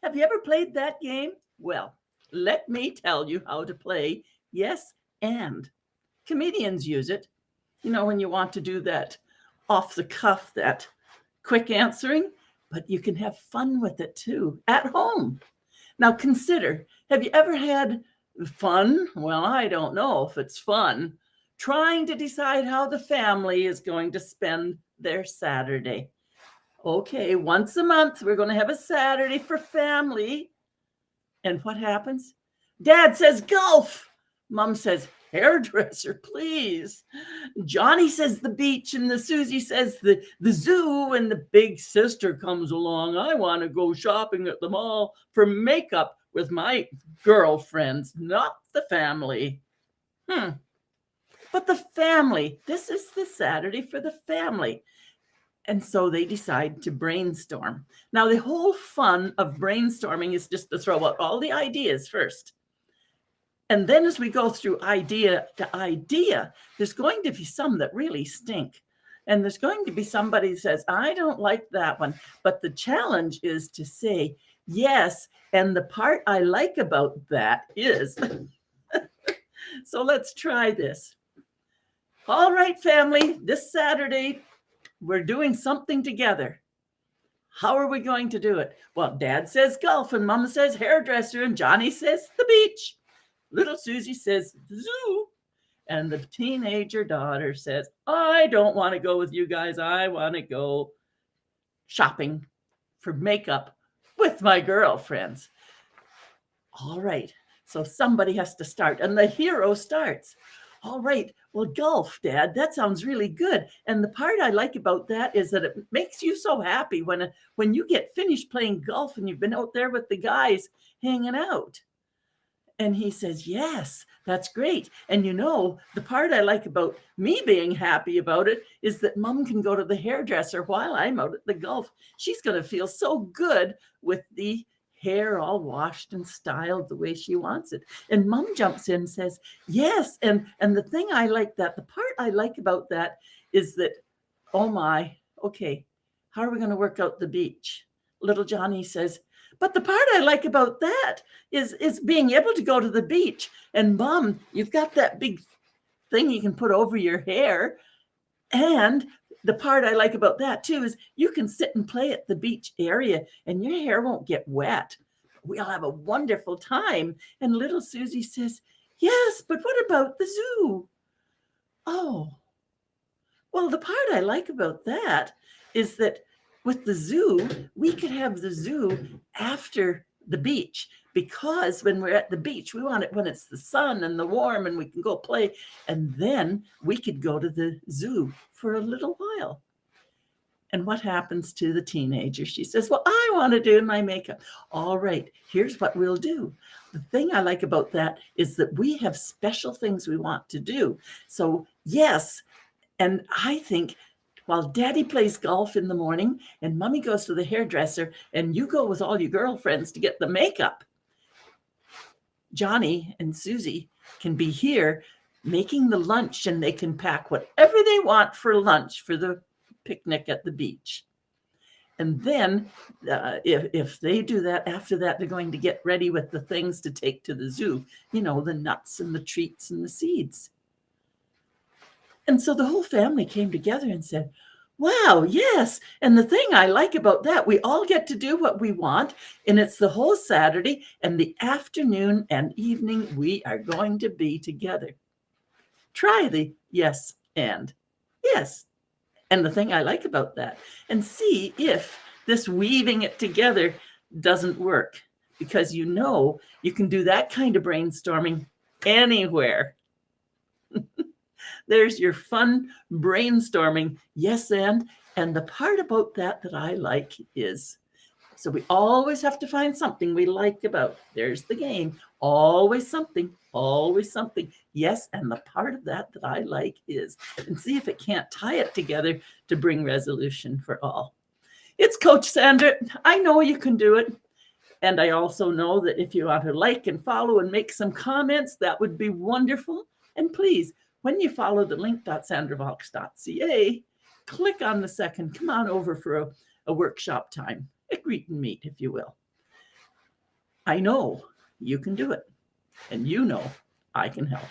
Have you ever played that game? Well, let me tell you how to play yes and. Comedians use it. You know, when you want to do that off the cuff, that quick answering, but you can have fun with it too at home. Now consider, have you ever had fun? Well, I don't know if it's fun, trying to decide how the family is going to spend their Saturday. Okay, once a month, we're going to have a Saturday for family. And what happens? Dad says golf. Mom says hairdresser, please. Johnny says the beach, and the Susie says the zoo, and the big sister comes along. I want to go shopping at the mall for makeup with my girlfriends, not the family. But the family, this is the Saturday for the family. And so they decide to brainstorm. Now, the whole fun of brainstorming is just to throw out all the ideas first. And then as we go through idea to idea, there's going to be some that really stink. And there's going to be somebody who says, I don't like that one. But the challenge is to say, yes, and the part I like about that is. So let's try this. All right, family, this Saturday, we're doing something together. How are we going to do it? Well, Dad says golf, and Mama says hairdresser, and Johnny says the beach. Little Susie says the zoo. And the teenager daughter says, I don't want to go with you guys. I want to go shopping for makeup with my girlfriends. All right. So somebody has to start. And the hero starts. All right. Well, golf, Dad, that sounds really good. And the part I like about that is that it makes you so happy when you get finished playing golf and you've been out there with the guys hanging out. And he says, yes, that's great. And you know, the part I like about me being happy about it is that Mom can go to the hairdresser while I'm out at the golf. She's going to feel so good with the hair all washed and styled the way she wants it. And Mom jumps in and says, yes. And the thing I like the part I like about that is that, oh my, okay, how are we going to work out the beach? Little Johnny says, but the part I like about that is being able to go to the beach. And Mom, you've got that big thing you can put over your hair. And the part I like about that too is you can sit and play at the beach area and your hair won't get wet. We'll have a wonderful time. And little Susie says, yes, but what about the zoo? Oh, well, the part I like about that is that with the zoo, we could have the zoo after the beach, because when we're at the beach, we want it when it's the sun and the warm and we can go play. And then we could go to the zoo for a little while. And what happens to the teenager? She says, well, I want to do my makeup. All right, here's what we'll do. The thing I like about that is that we have special things we want to do. So yes, and I think while Daddy plays golf in the morning and Mommy goes to the hairdresser and you go with all your girlfriends to get the makeup, Johnny and Susie can be here making the lunch, and they can pack whatever they want for lunch for the picnic at the beach. And then if they do that, after that, they're going to get ready with the things to take to the zoo, you know, the nuts and the treats and the seeds. And so the whole family came together and said, wow, yes. And the thing I like about that, we all get to do what we want. And it's the whole Saturday, and the afternoon and evening, we are going to be together. Try the yes and. Yes. And the thing I like about that, and see if this weaving it together doesn't work, because you know you can do that kind of brainstorming anywhere. There's your fun brainstorming, yes, and the part about that I like is, so we always have to find something we like about. There's the game. Always something, yes, and the part of that I like is, and see if it can't tie it together to bring resolution for all. It's Coach Sandra. I know you can do it. And I also know that if you want to like and follow and make some comments, that would be wonderful. And please, when you follow the link.sandravalks.ca, click on the second, come on over for a workshop time, a greet and meet, if you will. I know you can do it, and you know I can help.